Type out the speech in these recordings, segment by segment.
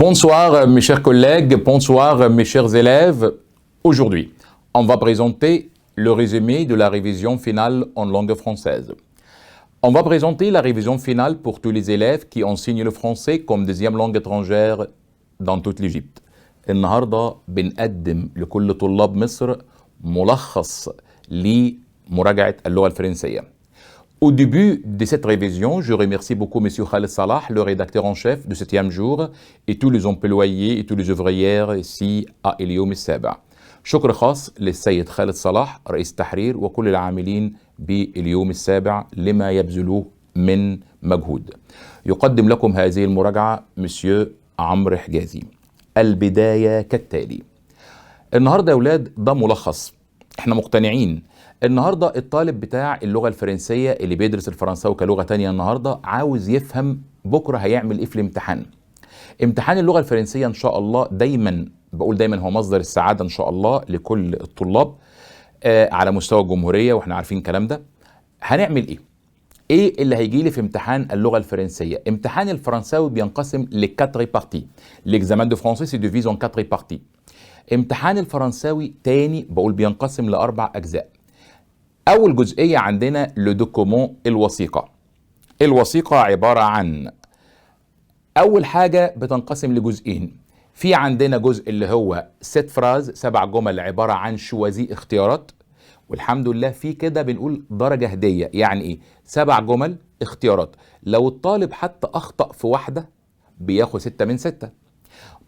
Bonsoir mes chers collègues, bonsoir mes chers élèves. Aujourd'hui, on va présenter le résumé de la révision finale en langue française. On va présenter la révision finale pour tous les élèves qui enseignent le français comme deuxième langue étrangère dans toute l'Égypte. النهارده بنقدم لكل طلاب مصر ملخص لمراجعة اللغة الفرنسية. Au début de cette révision, je remercie beaucoup M. Khaled Salah, le rédacteur en chef de 7e jour, et tous les employés et tous les ouvrières ici à اليوم السابع. شكر خاص للسيد خالد صلاح رئيس التحرير وكل العاملين باليوم السابع لما يبذلوه من مجهود. يقدم لكم هذه المراجعة مسيو عمرو حجازي. البداية كالتالي. النهارده يا أولاد ده ملخص. احنا مقتنعين النهارده الطالب بتاع اللغة الفرنسية اللي بيدرس الفرنساوي كلغة تانية النهارده عاوز يفهم بكره هيعمل ايه في الامتحان. امتحان اللغة الفرنسية ان شاء الله بقول دايما هو مصدر السعادة ان شاء الله لكل الطلاب على مستوى الجمهورية، واحنا عارفين الكلام ده. هنعمل ايه؟ ايه اللي هيجي لي في امتحان اللغة الفرنسية؟ امتحان الفرنساوي بينقسم لكاتري بارتي. ليكزامان دو فرونسي سي ديفيز اون كاتري بارتي. امتحان الفرنساوي تاني بقول بينقسم لأربع أجزاء. أول جزئية عندنا لو دوكومون الوثيقة. الوثيقة عبارة عن أول حاجة بتنقسم لجزئين. في عندنا جزء اللي هو 7 فراز 7 جمل عبارة عن شوازي اختيارات، والحمد لله في كده بنقول درجة هدية. يعني إيه؟ 7 جمل اختيارات، لو الطالب حتى أخطأ في واحدة بياخد 6 من 6.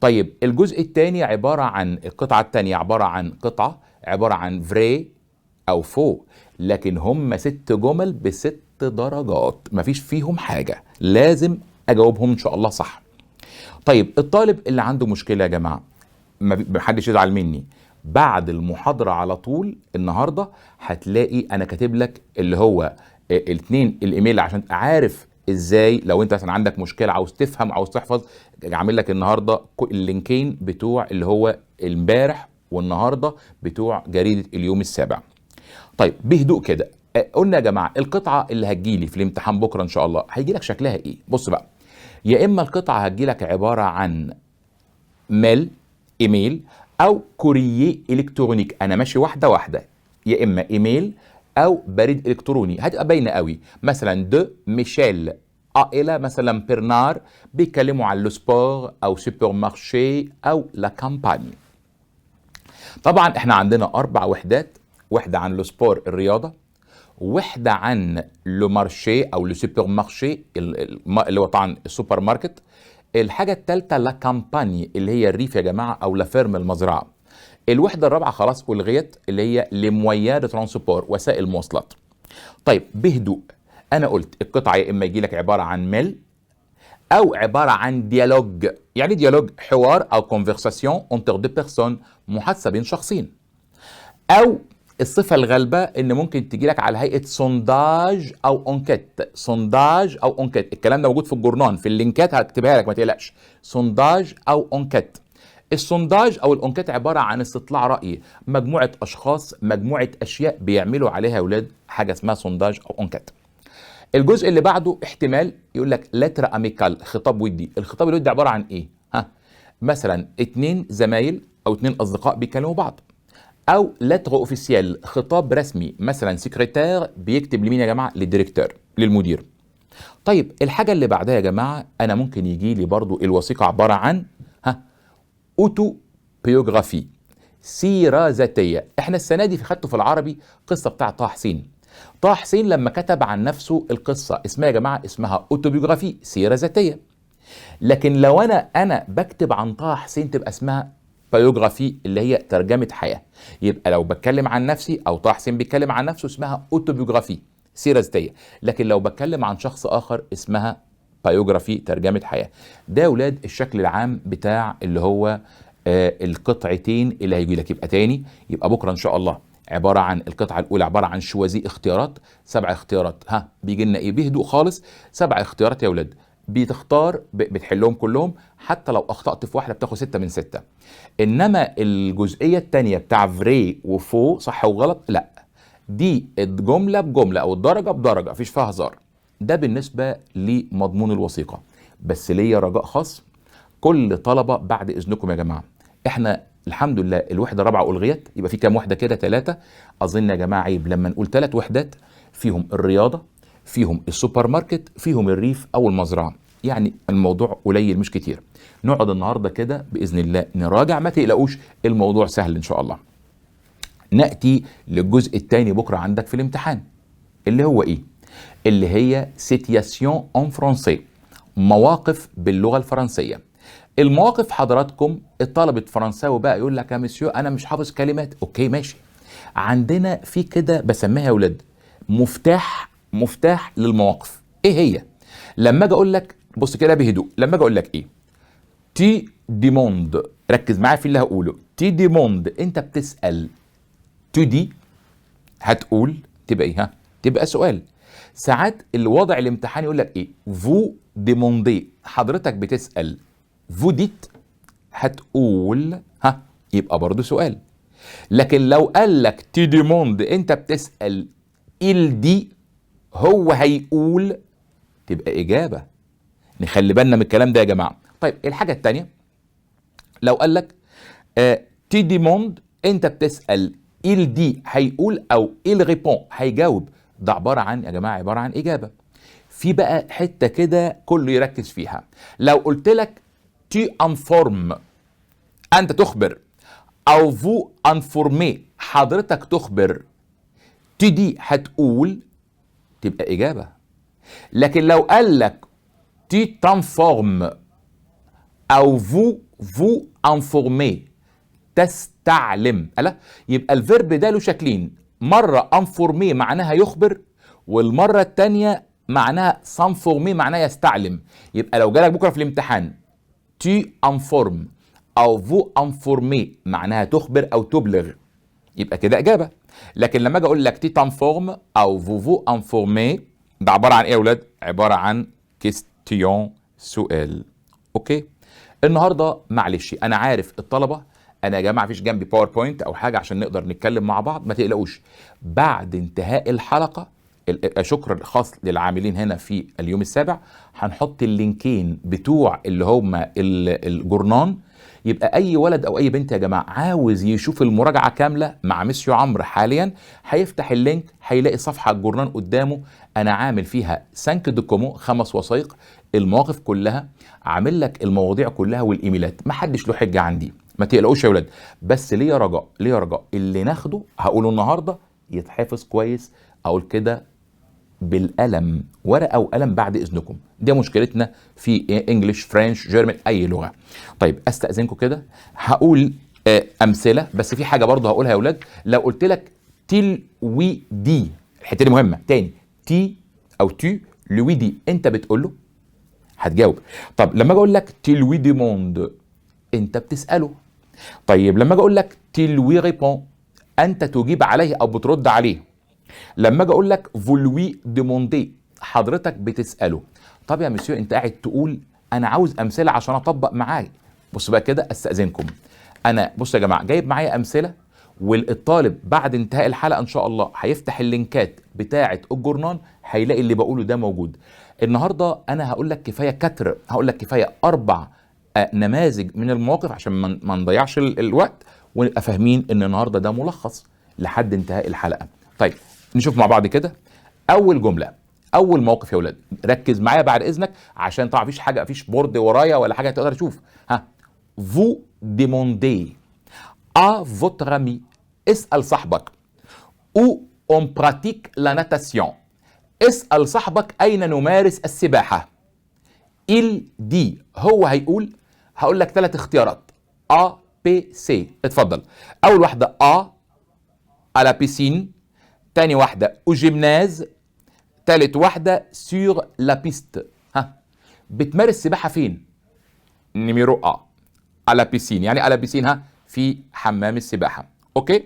طيب الجزء الثاني عبارة عن القطعة الثانية عبارة عن قطعة عبارة عن فري أو فو، لكن هم 6 جمل ب6 درجات مفيش فيهم حاجة، لازم أجاوبهم إن شاء الله صح. طيب الطالب اللي عنده مشكلة يا جماعة محدش يزعل مني، بعد المحاضرة على طول النهاردة هتلاقي أنا كاتب لك اللي هو الاثنين الإيميل عشان عارف ازاي لو انت مثلا عندك مشكله عاوز تفهم عاوز تحفظ. عامل لك النهارده اللينكين بتوع اللي هو امبارح والنهارده بتوع جريده اليوم السابع. طيب بهدوء كده قلنا يا جماعه القطعه اللي هتجيلي في الامتحان بكره ان شاء الله هيجي لك شكلها ايه؟ بص بقى، يا اما القطعه هتجي لك عباره عن ايميل او كورييه الكترونيك. انا ماشي واحده واحده، يا اما ايميل او بريد الكتروني. هتبقى باينه قوي، مثلا دو ميشيل الى مثلا برنار بيتكلموا عن لو سبور او سوبر مارشي او لا كامباني. طبعا احنا عندنا 4 وحدات، وحده عن لو سبور الرياضه، وحده عن لو مارشي او لو سوبر مارشي اللي هو طبعا السوبر ماركت. الحاجه الثالثه لا كامباني اللي هي الريف يا جماعه او لا فيرم المزرعه. الوحده الرابعه خلاص الغيت اللي هي لمويا دو ترانسبور وسائل المواصلات. طيب بهدوء، انا قلت القطعه يا اما يجي لك عباره عن ميل او عباره عن ديالوج. يعني ديالوج حوار او كونفرساسيون انتر دو بيرسون، محادثه بين شخصين. او الصفه الغالبه ان ممكن تجي لك على هيئه سونداج او انكيت. سونداج او انكيت الكلام ده موجود في الجورنان، في اللينكات هكتبها لك ما تقلقش. سونداج او انكيت. السونداج او الانكيت عباره عن استطلاع راي، مجموعه اشخاص مجموعه اشياء بيعملوا عليها يا اولاد حاجه اسمها سونداج او انكيت. الجزء اللي بعده احتمال يقول لك لتر اميكال، خطاب ودي. الخطاب الودي عباره عن ايه؟ مثلا 2 زمايل او 2 اصدقاء بيكلموا بعض. او لتر اوفيسيال، خطاب رسمي، مثلا سكرتير بيكتب لمين يا جماعه؟ للديريكتور، للمدير. طيب الحاجه اللي بعدها يا جماعه انا ممكن يجي لي برضو الوثيقه عباره عن اوتو بيوغرافي، سيره ذاتيه. احنا السنه دي خدته في العربي قصه بتاع طه حسين. طه حسين لما كتب عن نفسه القصه اسمها يا جماعه اسمها اوتوبيوغرافي، سيره ذاتيه. لكن لو انا بكتب عن طه حسين تبقى اسمها بايوغرافي اللي هي ترجمه حياه. يبقى لو بتكلم عن نفسي او طه حسين بيتكلم عن نفسه اسمها اوتوبيوغرافي، سيره ذاتيه. لكن لو بتكلم عن شخص اخر اسمها بايوغرافي، ترجمه حياه. ده يا اولاد الشكل العام بتاع اللي هو القطعتين اللي هيجي لك. يبقى تاني، يبقى بكره ان شاء الله عباره عن القطعه الاولى عباره عن شوازي اختيارات، 7 اختيارات. بيجي لنا ايه؟ بهدوء خالص 7 اختيارات يا اولاد، بتختار بتحلهم كلهم، حتى لو اخطات في واحده بتاخد 6 من 6. انما الجزئيه الثانيه بتاع فري وفو صح وغلط لا، دي الجمله بجمله او الدرجه بدرجه، مفيش فيها هزار. ده بالنسبه لمضمون الوثيقه. بس ليا رجاء خاص، كل طلبة بعد إذنكم يا جماعة، إحنا الحمد لله الوحدة الرابعة ألغيت، يبقى في كام وحدة كده؟ 3. أظن يا جماعة عيب لما نقول 3 وحدات فيهم الرياضة، فيهم السوبر ماركت، فيهم الريف أو المزرعة، يعني الموضوع قليل مش كتير. نقعد النهاردة كده بإذن الله نراجع، ما تقلقوش الموضوع سهل إن شاء الله. نأتي للجزء الثاني بكرة عندك في الامتحان، اللي هو إيه؟ اللي هي سيتياسيون اون فرونسي، مواقف باللغة الفرنسية. المواقف حضراتكم الطلبة فرنساوي بقى يقول لك يا مسيو أنا مش حافظ كلمات، أوكي ماشي. عندنا في كده بسميها يا ولاد مفتاح للمواقف. إيه هي؟ لما أجي أقول لك بص كده بهدوء، لما أجي أقول لك إيه؟ تي ديموند، ركز معايا في اللي هقوله. تي ديموند، أنت بتسأل. تو دي هتقول تبقى إيه؟ تبقى سؤال. ساعات الوضع الامتحان يقول لك ايه؟ فو ديموندي، حضرتك بتسأل. فو ديت هتقول يبقى برضو سؤال. لكن لو قال لك تي ديموند انت بتسأل، إل دي هو هيقول، تبقى إجابة. نخلي بالنا من الكلام ده يا جماعة. طيب الحاجة التانية، لو قال لك تي ديموند انت بتسأل، إل دي هيقول او إل ريبون هيجاوب، ده عبارة عن يا جماعة عبارة عن إجابة. في بقى حتة كده كله يركز فيها. لو قلت لك تي انفورم أنت تخبر، أو فو انفورمي حضرتك تخبر، تي دي هتقول، تبقى إجابة. لكن لو قال لك تي تنفورم أو فو انفورمي تستعلم، ألا يبقى الفيرب ده له شكلين، مرة انفورمي معناها يخبر، والمرة التانية معناها سانفورمي معناها يستعلم. يبقى لو جالك بكرة في الامتحان تي انفورم او فو انفورمي معناها تخبر او تبلغ، يبقى كده اجابة. لكن لما اجي اقول لك تي تنفورم او فو انفورمي، ده عبارة عن ايه يا اولاد؟ عبارة عن كيستيون، سؤال. اوكي. النهارده معلش انا عارف الطلبة، انا يا جماعه مفيش جنبي باوربوينت او حاجه عشان نقدر نتكلم مع بعض، ما تقلقوش. بعد انتهاء الحلقه، شكر خاص للعاملين هنا في اليوم السابع، هنحط اللينكين بتوع اللي هم الجورنان. يبقى اي ولد او اي بنت يا جماعه عاوز يشوف المراجعه كامله مع مسيو عمرو حاليا، هيفتح اللينك هيلاقي صفحه الجورنان قدامه، انا عامل فيها 5 دوكومون 5 وثائق، المواقف كلها، عامل لك المواضيع كلها والايميلات، ما حدش له حجه عندي، ما تقلقوش يا ولاد. بس ليه رجاء، ليه رجاء اللي ناخده هقوله النهارده يتحفظ كويس، اقول كده بالقلم، ورقه وقلم بعد اذنكم، دي مشكلتنا في انجلش فرنش جيرمان اي لغه. طيب استاذنكم كده هقول امثله، بس في حاجه برضه هقولها يا ولاد. لو قلت لك تيل وي دي، الحته دي مهمه تاني، تي او تو لوي دي انت بتقول له هتجاوب. طب لما اجي اقول لك تيل وي ديموند انت بتساله. طيب لما اجي اقول لك تيل وي ريبون انت تجيب عليه او بترد عليه. لما اجي اقول لك فولوي ديموندي حضرتك بتساله. طب يا مسيو انت قاعد تقول انا عاوز امثله عشان اطبق معاك. بص بقى كده استاذنكم، انا بص يا جماعه جايب معايا امثله، والطالب بعد انتهاء الحلقه ان شاء الله هيفتح اللينكات بتاعه الجورنان هيلاقي اللي بقوله ده موجود. النهارده انا هقول لك كفايه كتر، هقول لك كفايه 4 نماذج من المواقف عشان ما نضيعش الوقت، ونبقى فاهمين ان النهارده ده ملخص لحد انتهاء الحلقه. طيب نشوف مع بعض كده. اول جمله، اول موقف يا ولاد، ركز معايا بعد اذنك عشان طبعا مفيش حاجه، مفيش بورد ورايا ولا حاجه تقدر تشوف. vous demandez à votre ami، اسال صاحبك، où on pratique la natation، اسال صاحبك اين نمارس السباحه. il dit هو هيقول، هقول لك 3 اختيارات A B C، اتفضل. اول واحده A à la piscine، تاني واحده au gymnase، تالت واحده sur la piste. بتمارس سباحه فين؟ نيميرو A à la piscine، يعني à la piscine في حمام السباحه. اوكي.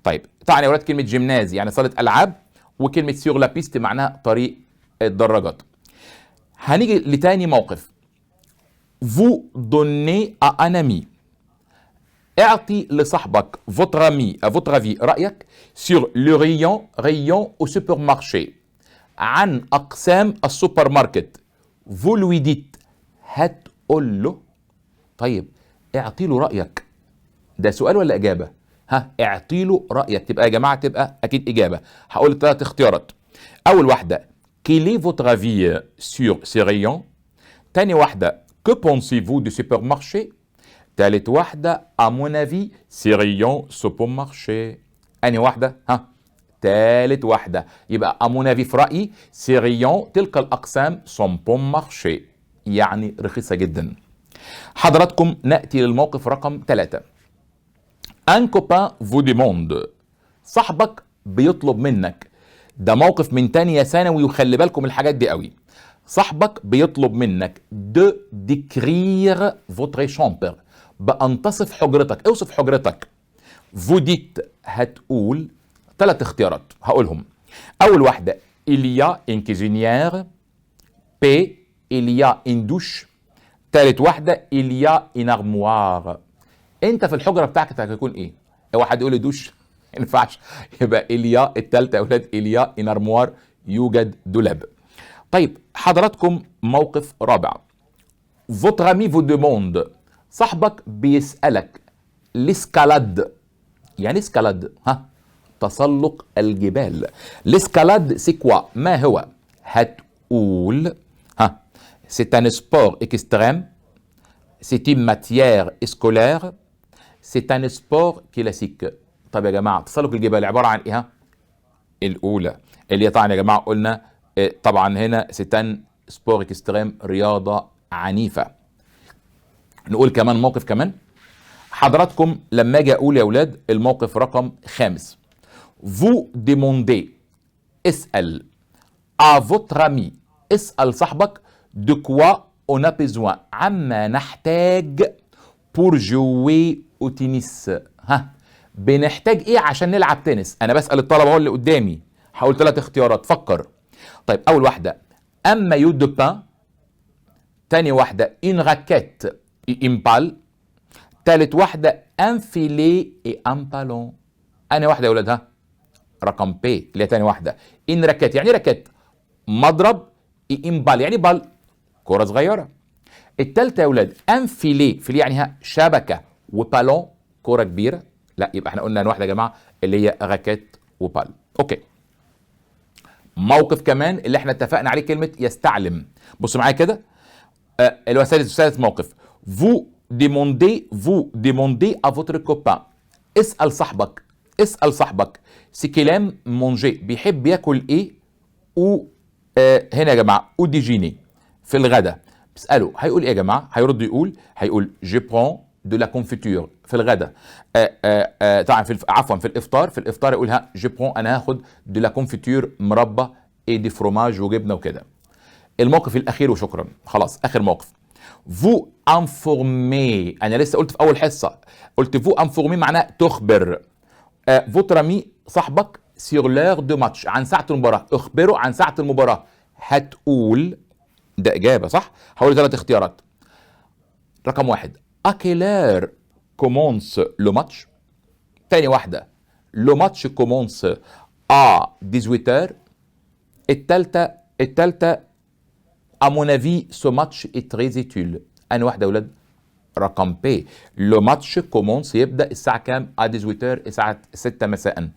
طيب طبعا يا ولاد كلمه جيمناز يعني صاله العاب، وكلمه سيغ لا بيست معناها طريق الدراجات. هنيجي لتاني موقف، vous donnez à un ami، اعطي لصاحبك votre ami votre avis رايك sur le rayon au supermarché، عن اقسام السوبر ماركت. vous lui dites هتقول له طيب اعطي له رايك. ده سؤال ولا اجابه؟ ها، اعطي له رايك، تبقى يا جماعه تبقى اكيد اجابه. هقول 3 اختيارات. اول واحده quel est votre avis sur ces rayons. تاني واحده que pensez-vous de ce supermarché. تالت واحده à mon avis ces rayons sont bon marché. انهي واحده؟ ها، تالت واحده. يبقى à mon avis في رايي ces rayons تلك الاقسام sont bon marché، يعني رخيصه جدا. حضراتكم ناتي للموقف رقم 3. Un copain vous demande، صاحبك بيطلب منك. ده موقف من تانية ثانوي وخلي بالكم الحاجات دي قوي. صاحبك بيطلب منك de décrire votre chambre، بأن تصف حجرتك. اوصف حجرتك. vous dites هتقول 3 اختيارات هقولهم. أول واحدة il y a une cuisinière. B il y a une douche. تالت واحدة il y a une armoire. انت في الحجره بتاعتك هيكون ايه؟ واحد يقول لي دوش ما ينفعش، يبقى اليا الثالثه يا اولاد اليا ان ارموار، يوجد دولاب. طيب حضراتكم موقف رابع. votre ami vous demande، صاحبك بيسالك l'escalade. يعني اسكالاد؟ ها، تسلق الجبال. l'escalade c'est quoi؟ ما هو؟ هتقول ها c'est un sport extrême، c'est une matière scolaire، c'est un sport classique. طب يا جماعه تسلق الجبال عباره عن ايه؟ الاولى اللي هي طبعا يا جماعه قلنا طبعا هنا ستان سبور اكستريم، رياضه عنيفه. نقول كمان موقف كمان. حضراتكم لما اجي اقول يا اولاد الموقف رقم 5. vous demandez، اسال à votre ami، اسال صاحبك de quoi on a besoin، عما نحتاج pour jouer au tennis. ها، بنحتاج ايه عشان نلعب تنس؟ انا بسال الطلبه هو اللي قدامي. هقول 3 اختيارات فكر. طيب اول واحده اما يو دو بان. تاني واحده ان راكيت اي ان بال. تالت واحده ان فيلي اي ان بالون. انهي واحده يا ولاد؟ ها، رقم بي اللي هي تاني واحده. ان راكيت يعني راكيت مضرب، اي ان بال يعني بال كره صغيره. التالتة يا ولاد انفيلي، فيلي يعني ها شبكه، وبالون كوره كبيره. لا، يبقى احنا قلنا واحده يا جماعه اللي هي راكيت وبال. اوكي. موقف كمان اللي احنا اتفقنا عليه كلمه يستعلم. بصوا معايا كده. اللي هو ثالث موقف. vous demandez à votre copain، اسال صاحبك. اسال صاحبك سي كلام مونجي، بيحب ياكل ايه؟ و هنا يا جماعه او ديجيني في الغداء. بساله هيقول ايه يا جماعه؟ هيقول جو برون دو لا كونفيتور في الغداء. طبعا عفوا في الافطار يقولها جو برون، انا هاخد دو لا كونفيتور مربى اي دي فروماج وجبنه وكده. الموقف الاخير وشكرا، خلاص اخر موقف. فو انفورمي، انا لسه قلت في اول حصه، قلت فو انفورمي معناه تخبر. فوتر امي صاحبك سير لور دو ماتش، عن ساعه المباراه، اخبره عن ساعه المباراه. هتقول ده اجابه صح. هقول 3 اختيارات. رقم 1 à quelle heure commence le match. تاني واحده le match commence à 18h. التالتة à mon avis ce match est très utile. أنا واحده يا ولاد؟ رقم بي لو ماتش كومونس يبدا الساعه كام؟ ا 18 الساعه 6 مساء.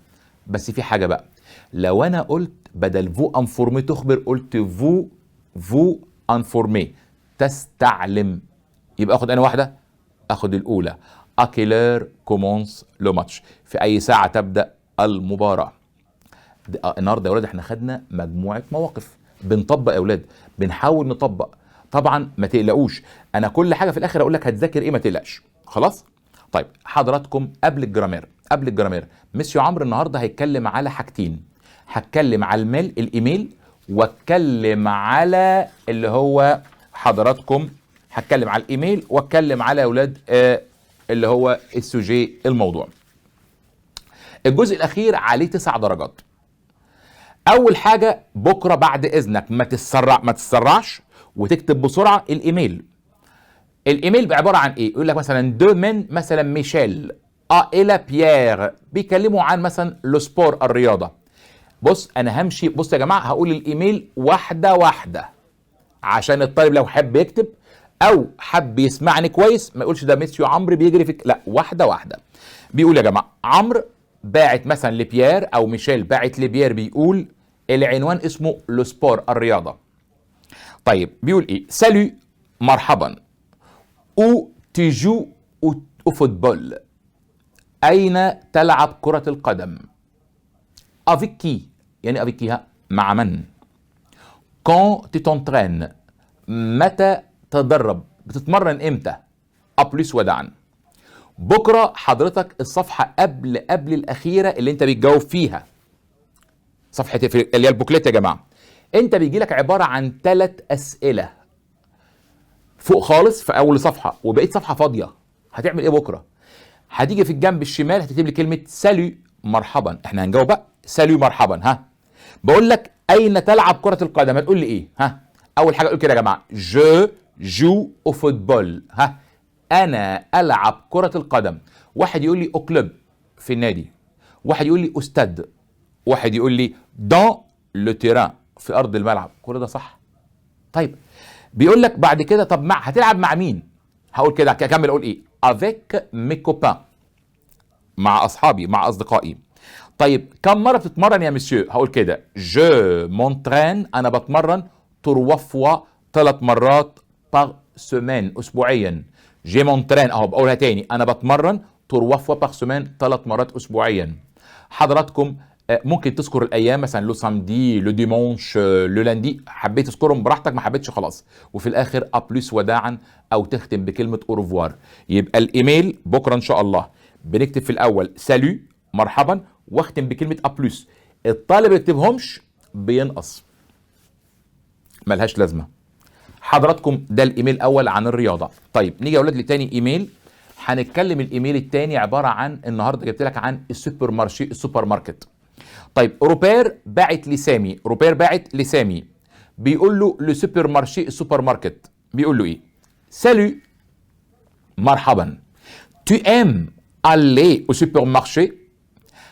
بس في حاجه بقى، لو انا قلت بدل فو انفورمي تخبر، قلت فو انفورمي تستعلم، يبقى اخد انا واحده، اخد الاولى اكيلر كومونس لو ماتش، في اي ساعه تبدا المباراه. النهارده يا ولاد احنا خدنا مجموعه مواقف بنطبق يا ولاد، بنحاول نطبق. طبعا ما تقلقوش، انا كل حاجه في الاخر اقول لك هتذاكر ايه، ما تقلقش خلاص. طيب حضراتكم قبل الجرامير مسيو عمرو النهارده هيتكلم على حاجتين. هتكلم على الايميل، واتكلم على اللي هو حضراتكم، هتكلم على الايميل واتكلم على يا اولاد اللي هو السوجي الموضوع. الجزء الاخير عليه 9 درجات. اول حاجه بكره بعد اذنك ما تسرعش وتكتب بسرعه الايميل. الايميل عباره عن ايه؟ يقول لك مثلا دو من مثلا ميشيل الى بيير، بيكلموا عن مثلا لو سبور الرياضه. بص انا همشي، بص يا جماعه هقول الايميل واحده واحده عشان الطالب لو حب يكتب او حب يسمعني كويس ما يقولش ده ميسيو عمرو بيجري فيك، لا، واحده واحده. بيقول يا جماعه عمرو باعت مثلا لبيير، او ميشيل باعت لبيير، بيقول العنوان اسمه لو سبور، الرياضه. طيب بيقول ايه؟ سالو، مرحبا. او تيجو او فوتبول، اين تلعب كره القدم؟ افيك كي، يعني افيك كيها، مع من؟ كون تي تونترين، متى تدرب؟ بتتمرن امتى؟ ابليس وداعا. بكره حضرتك الصفحه قبل الاخيره اللي انت بتجاوب فيها، صفحه اللي هي البوكليت يا جماعه، انت بيجي لك عباره عن 3 اسئله فوق خالص في اول صفحه، وبقيت صفحه فاضيه. هتعمل ايه بكره؟ هتيجي في الجنب الشمال هتكتب لي كلمه سالو مرحبا. احنا هنجاوب بقى سالو مرحبا. ها، بقول لك اين تلعب كره القدم، هتقول لي ايه؟ ها، اول حاجه اقول كده يا جماعه، جو جو او فوتبول. ها، انا العب كره القدم. واحد يقول لي او كلوب، في النادي. واحد يقول لي استاد. واحد يقول لي دون لو تيران، في ارض الملعب. كل ده صح. طيب بيقول لك بعد كده طب هتلعب مع مين؟ هقول كده، اكمل اقول ايه؟ افيك مي كوبان، مع اصحابي، مع اصدقائي. طيب كم مره بتتمرن يا مسيو؟ هقول كده جو مونترين، انا بتمرن 3 فوا، 3 مرات، باغ سيمين، اسبوعيا. جي مونترين، اهو بقولها تاني، انا بتمرن 3 فوا باغ سيمين، 3 مرات اسبوعيا. حضراتكم ممكن تذكر الايام، مثلا لو سامدي، لو ديمونش، لو لاندي، حبيت تذكرهم براحتك، ما حبيتش خلاص. وفي الاخر ابليس وداعا، او تختم بكلمه اوروفوار. يبقى الايميل بكره ان شاء الله بنكتب في الاول سالو مرحبا، واختم بكلمه ابليس. الطالب ما يكتبهمش بينقص، ملهاش لازمه. حضراتكم ده الايميل الاول عن الرياضه. طيب نيجي يا اولاد لتاني ايميل. هنتكلم الايميل الثاني عباره عن، النهارده جبت لك عن السوبر مارشي، السوبر ماركت. طيب روبير باعت لسامي، روبير باعت لسامي، بيقول له لو سوبر مارشي، السوبر ماركت. بيقول له ايه؟ سالو مرحبا، tu aimes aller au supermarché؟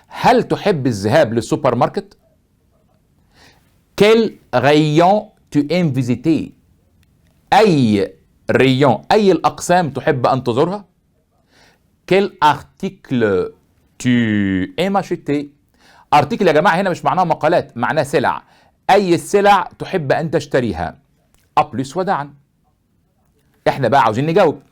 هل تحب الذهاب للسوبر ماركت؟ quel rayon tu aimes visiter؟ اي ريون، اي الاقسام تحب ان تزورها؟ quel article tu aimes acheter؟ ارتيكل يا جماعه هنا مش معناها مقالات، معناها سلع. اي السلع تحب ان تشتريها؟ ابليس وداعا. احنا بقى عاوزين نجاوب.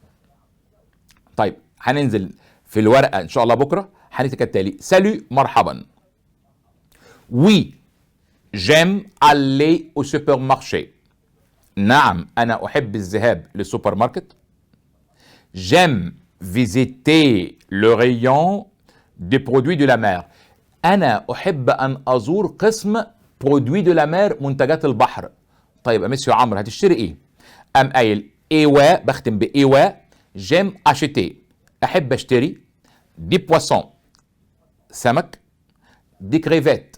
طيب هننزل في الورقه ان شاء الله بكره، هنكتب كالتالي: سالو مرحبا. وي جيم aller au supermarché. نعم انا احب الذهاب للسوبر ماركت. جيم visiter le rayon des produits de la mer. انا احب ان ازور قسم برودوي دو لا مير، منتجات البحر. طيب يا مسيو عمرو هتشتري ايه؟ ام قايل ايوا، بختم بايوا، جيم اشيتي، احب اشتري دي بواسون، سمك، دي كريفيت،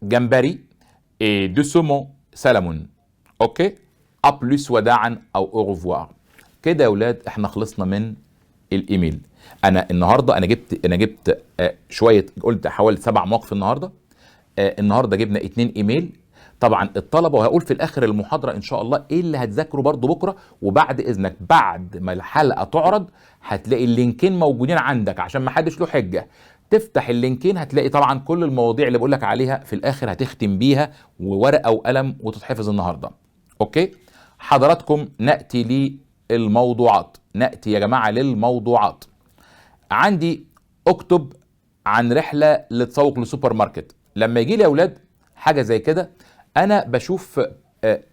جمبري، اي دو سومون، سلمون. اوكي، ابليس وداعا او اوروفوار. كده يا اولاد احنا خلصنا من الايميل. انا النهارده انا جبت شويه، قلت حوالي 7 مواقف النهارده. النهارده جبنا 2 ايميل. طبعا الطلبه، وهقول في الاخر المحاضره ان شاء الله ايه اللي هتذاكره برضو بكره. وبعد اذنك بعد ما الحلقه تعرض هتلاقي اللينكين موجودين عندك، عشان ما حدش له حجه. تفتح اللينكين هتلاقي طبعا كل المواضيع اللي بقول لك عليها، في الاخر هتختم بيها وورقه وقلم وتتحفظ النهارده. اوكي حضراتكم، ناتي للموضوعات. ناتي يا جماعه للموضوعات. عندي اكتب عن رحله للتسوق للسوبر ماركت. لما يجي لي يا اولاد حاجه زي كده انا بشوف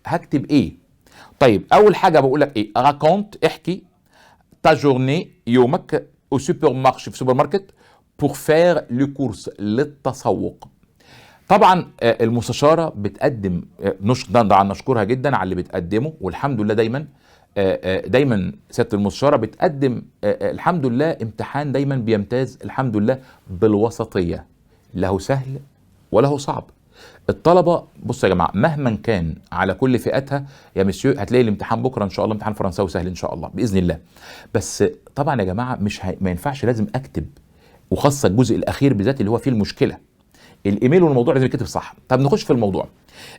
هكتب ايه. طيب اول حاجه بقول لك ايه؟ راكونت، احكي، تا جورني، يومك، او سوبر مارشي، في سوبر ماركت، بور فير لو كورس، للتسوق. طبعا المستشاره بتقدم طبعا نشكرها جدا على اللي بتقدمه، والحمد لله دايما دايما سياده المستشاره بتقدم الحمد لله امتحان دايما بيمتاز الحمد لله بالوسطيه، له سهل وله صعب. الطلبه بصوا يا جماعه مهما كان على كل فئاتها يا مسيو، هتلاقي الامتحان بكره ان شاء الله امتحان فرنساوي سهل ان شاء الله باذن الله. بس طبعا يا جماعه ما ينفعش، لازم اكتب، وخاصه الجزء الاخير بالذات اللي هو فيه المشكله. الايميل والموضوع لازم يتكتب صح. طب نخش في الموضوع.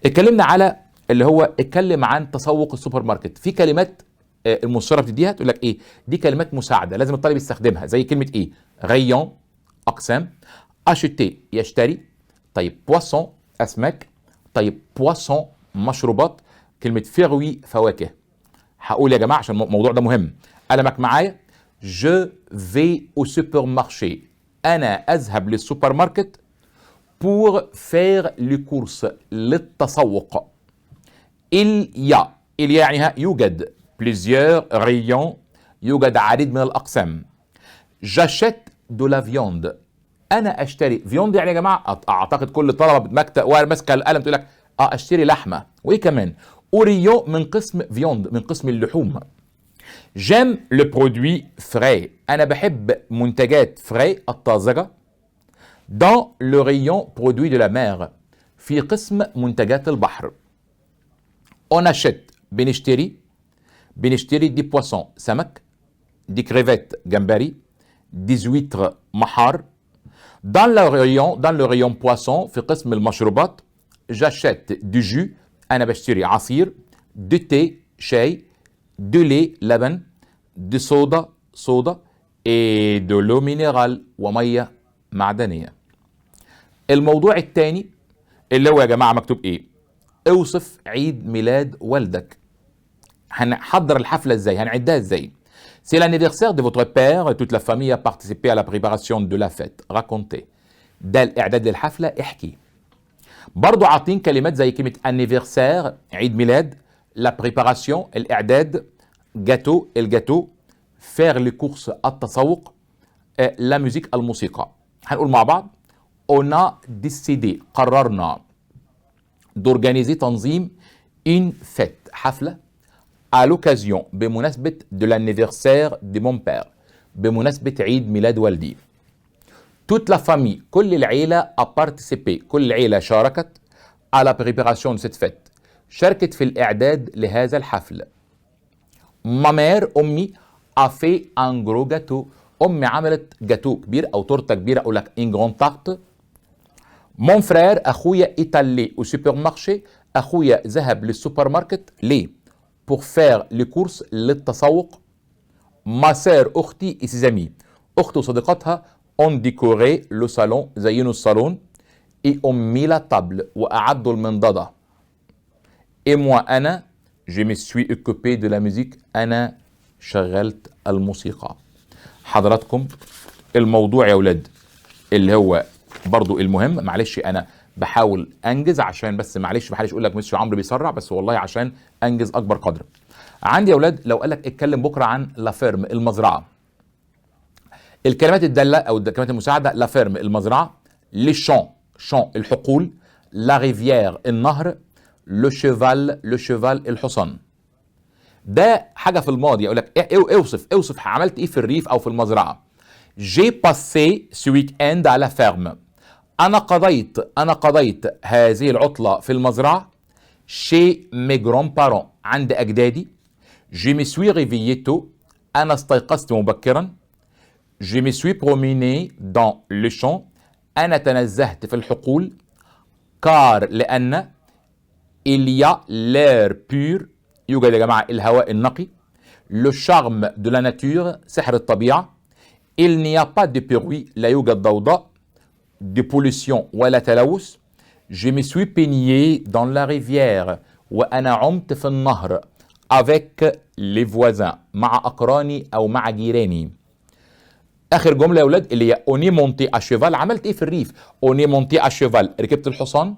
اتكلمنا على اللي هو اتكلم عن تسوق السوبر ماركت. في كلمات المنصره بتديها تقول لك ايه؟ دي كلمات مساعده لازم الطالب يستخدمها، زي كلمه ايه؟ ريون اقسام، اشتي يشتري، طيب بواسون اسماك، طيب بواسون مشروبات، كلمه فيروي فواكه. هقول يا جماعه عشان الموضوع ده مهم، قلمك معايا. je vais au supermarché، انا اذهب للسوبر ماركت pour faire les courses للتسوق. il y يعني يوجد plusieurs rayons، يوجد عديد من الأقسام. j'achète de la viande، أنا أشتري فيوند يعني يا جماعة أعتقد كل الطلبة مكتب ماسكة القلم تقول لك أشتري لحمة، وإيه كمان؟ أوريو من قسم فيوند من قسم اللحوم. j'aime le produit frais، أنا بحب منتجات frais الطازجة. dans le rayon produit de la mer، في قسم منتجات البحر. on achète بنشتري دي بواسون سمك، دي كريفيت جمبري، دي زويتر محار. dans le rayon poisson في قسم المشروبات j'achète du jus، أنا بشتري عصير، du thé شاي، du lait لبن، du صودا et de l'eau minérale ومية معدنية. الموضوع الثاني اللي هو يا جماعة مكتوب ايه؟ اوصف عيد ميلاد والدك. هنحضر الحفلة ازاي؟ هنعدها ازاي؟ C'est l'anniversaire de votre père et toute la famille a participé à la préparation de la fête. Racontez. ده الإعداد للحفلة، احكي. برضو عاطين كلمات زي كلمة anniversaire عيد ميلاد، la préparation الإعداد، gâteau الجاتو، faire les courses التسوق، la musique الموسيقى. هنقول مع بعض. On a décidé قررنا d'organiser تنظيم une fête حفلة à l'occasion بمناسبة de l'anniversaire de mon père بمناسبة عيد ميلاد والدي. toute la famille كل العيلة a participé كل العيلة شاركت à la préparation de cette fête شاركت في الإعداد لهذا الحفل. ma mère أمي a fait un gros gâteau أمي عملت جاتو كبير أو تورتة كبيرة أقول لك une grande tarte. mon frère أخويا est allé au supermarché أخويا ذهب للسوبر ماركت ليه؟ pour faire les courses للتسوق. ma sœur أختي et ses amis أختي وصديقاتها ont décoré le salon زينوا الصالون et ont mis la table وأعدوا المنضدة. et moi أنا je me suis occupé de la musique أنا شغلت الموسيقى. حضراتكم الموضوع يا ولاد اللي هو برضو المهم، معلش انا بحاول انجز عشان بس معلش محدش يقول لك مستر عمرو بيسرع، بس والله عشان انجز اكبر قدر. عندي يا اولاد لو قال لك اتكلم بكره عن لا فيرم المزرعه، الكلمات الداله او الكلمات المساعده لا فيرم المزرعه، لي شون الحقول، لا ريفيير النهر، لو شيفال الحصان. ده حاجه في الماضي اقول لك اوصف عملت ايه في الريف او في المزرعه. جي باسي ce week-end à la ferme، أنا قضيت هذه العطلة في المزرعة. chez mes grands-parents عند أجدادي. je me suis réveillé tôt أنا استيقظت مبكرا. je me suis promené dans le champ أنا تنزهت في الحقول. car لأن il y a l'air pur يوجد يا جماعة الهواء النقي. le charme de la nature سحر الطبيعة. il n'y a pas de bruit لا يوجد ضوضاء. de pollution ولا تلوث. je me suis baigné dans la rivière وأنا عمت في النهر avec les voisins مع أقراني أو مع جيراني. آخر جملة يا ولاد اللي هي on est monté à cheval عملت إيه في الريف؟ on est monté à cheval ركبت الحصان.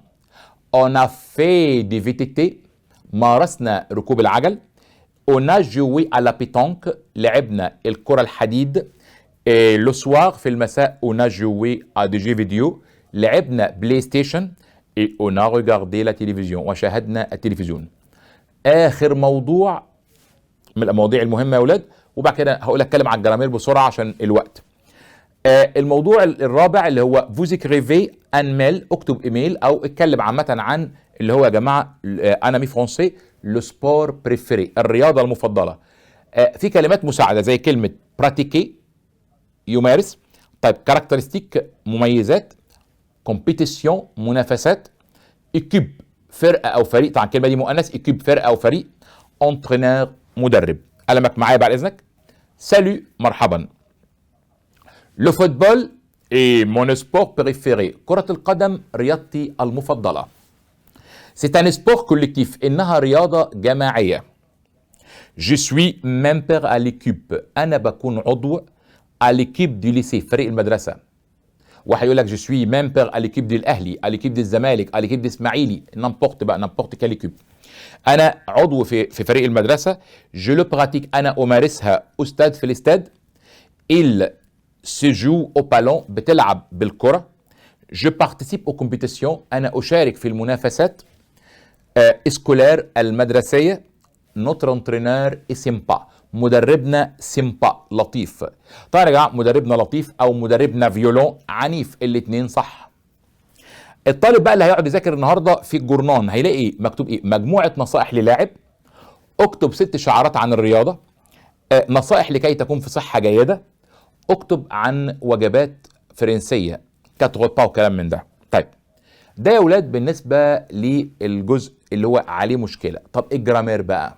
on a fait des VTT مارسنا ركوب العجل. on a joué à la pétanque لعبنا الكرة الحديد. لو سوار في المساء on a joué à des jeux vidéo لعبنا بلاي ستيشن. et on a regardé la télévision وشاهدنا التلفزيون. آخر موضوع من المواضيع المهمة يا أولاد، وبعد كده هقول أتكلم على الجرامير بسرعة عشان الوقت. الموضوع الرابع اللي هو vous écrivez un mail اكتب إيميل أو اتكلم عامة عن اللي هو يا جماعة أنا مي فرونسي لو سبور بريفيري الرياضة المفضلة. في كلمات مساعدة زي كلمة براتيكي يمارس، طيب كاركترستيك مميزات، كومبيتيسيون منافسات، ايكيب فرقه او فريق، طبعا الكلمه دي مؤنث، ايكيب فرقه او فريق، انترينور مدرب. قلمك معايا بعد اذنك. Salut, مرحبا. Le football est mon sport préféré. كرة القدم رياضتي المفضلة. C'est un sport collectif. إنها رياضة جماعية. Je suis membre à l'équipe. أنا بكون عضو à l'équipe du lycée. فريق المدرسة. واحد يقول لك je suis membre à l'équipe دي الأهلي، à l'équipe دي الزمالك، à l'équipe دي إسماعيلي، n'importe بقى n'importe quelle équipe. أنا عضو في فريق المدرسة. Je le pratique. أنا أمارسها أستاذ في الاستاد. Il se joue au ballon. بتلعب بالكرة. Je participe aux compétitions. أنا أشارك في المنافسات اسكولير المدرسية. Notre entraîneur est sympa. مدربنا سيمبا لطيف. طيب يا جماعة مدربنا لطيف أو مدربنا فيولون عنيف، الاتنين صح. الطالب بقى اللي هيقعد يذاكر النهارده في الجورنان هيلاقي ايه؟ مكتوب ايه؟ مجموعة نصائح للاعب. اكتب 6 شعارات عن الرياضة. نصائح لكي تكون في صحة جيدة. اكتب عن وجبات فرنسية كاتغوبا وكلام من ده. طيب ده يا ولاد بالنسبة للجزء اللي هو عليه مشكلة. طب الجرامير بقى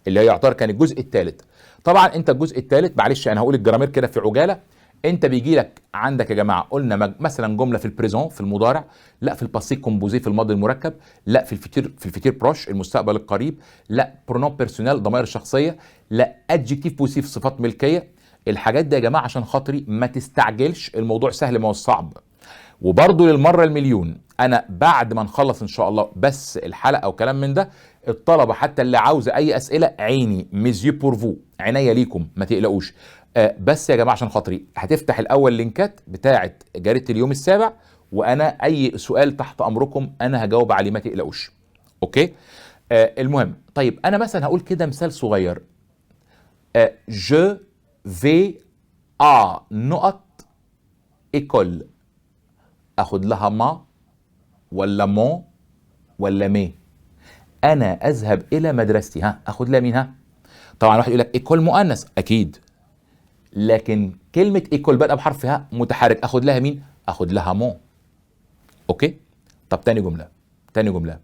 اللي هي يعتبر كان الجزء الثالث. طبعا انت الجزء الثالث معلش انا هقول الجرامير كده في عجالة. انت بيجي لك عندك يا جماعه قلنا مثلا جمله في البريزون في المضارع، لا في الباسي كومبوزي في الماضي المركب، لا في الفيتير بروش المستقبل القريب، لا برونون بيرسونيل ضمائر الشخصيه، لا ادجكتيف بوسيف صفات ملكيه. الحاجات دي يا جماعه عشان خاطري ما تستعجلش، الموضوع سهل ما هو صعب. وبرضه للمره المليون انا بعد ما نخلص ان شاء الله بس الحلقه او كلام من ده، الطلبه حتى اللي عاوزه اي اسئله عيني ميزيو بورفو، عينيا ليكم ما تقلقوش. بس يا جماعه عشان خاطري هتفتح الاول لينكات بتاعه جريده اليوم السابع، وانا اي سؤال تحت امركم انا هجاوب عليه ما تقلقوش. اوكي. المهم طيب انا مثلا هقول كده مثال صغير. je vais à نقط école. اخد لها ما ولا مون ولا مي؟ انا اذهب الى مدرستي. ها اخد لها مين؟ ها طبعا واحد يقول لك ايكول مؤنث اكيد، لكن كلمه ايكول بادئه بحرف ها متحرك، اخد لها مين؟ اخد لها مون. اوكي. طب تاني جمله.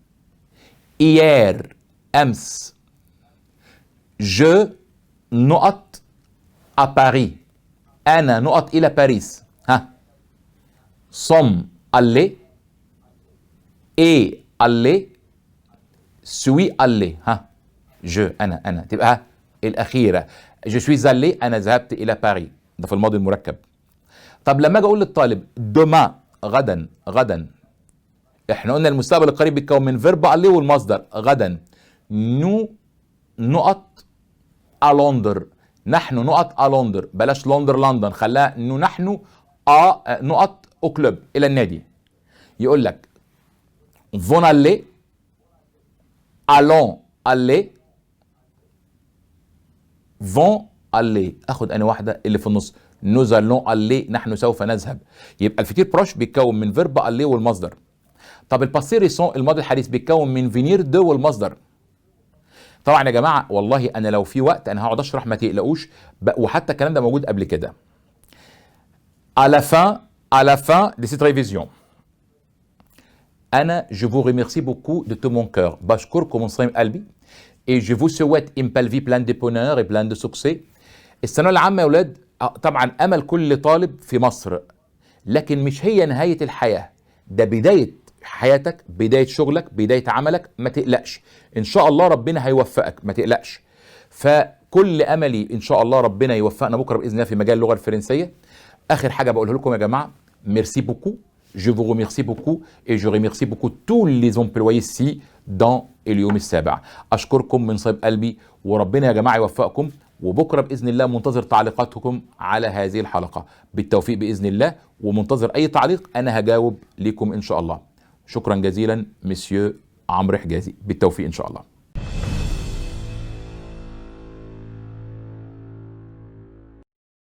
hier امس je نقط à Paris. انا نقط الى باريس. ها sommes allés et allés suis allé. ها je انا تبقى الاخيره je suis allé انا ذهبت الى باريس، ده في الماضي المركب. طب لما اجي اقول للطالب demain غدا احنا قلنا المستقبل القريب بيتكون من فيرب aller والمصدر غدا. nous نقط à Londres. نحن نقط à Londres، بلاش لندن خلاها نحن نقط au club الى النادي. يقول لك vont aller allons aller vont aller. اخد انا واحده اللي في النص nous allons aller نحن سوف نذهب. يبقى الفيتير بروش بيتكون من فيرب aller والمصدر. طب الباسي ريسون الماضي الحديث بيتكون من فينير دو والمصدر. طبعا يا جماعه والله انا لو في وقت انا هقعد اشرح ما تقلقوش، وحتى الكلام ده موجود قبل كده. à la fin de cette révision أنا je vous remercie beaucoup de tout mon cœur. بشكركم من صميم قلبي. et je vous souhaite une belle vie pleine de bonheur et pleine de succès. الثانوية العامة يا ولاد طبعا أمل كل طالب في مصر، لكن مش هي نهاية الحياة، ده بداية حياتك، بداية شغلك، بداية عملك. ما تقلقش إن شاء الله ربنا هيوفقك، ما تقلقش. فكل أملي إن شاء الله ربنا يوفقنا بكرة بإذن الله في مجال اللغة الفرنسية. آخر حاجة بقولها لكم يا جماعة، merci beaucoup. Je vous remercie beaucoup et je remercie beaucoup tous les employés ici dans اليوم السابع. أشكركم من صميم قلبي، وربنا يا جماعة يوفقكم. وبكرة بإذن الله منتظر تعليقاتكم على هذه الحلقة. بالتوفيق بإذن الله، ومنتظر أي تعليق أنا هجاوب لكم إن شاء الله. شكرا جزيلا مسيو عمرو حجازي. بالتوفيق إن شاء الله.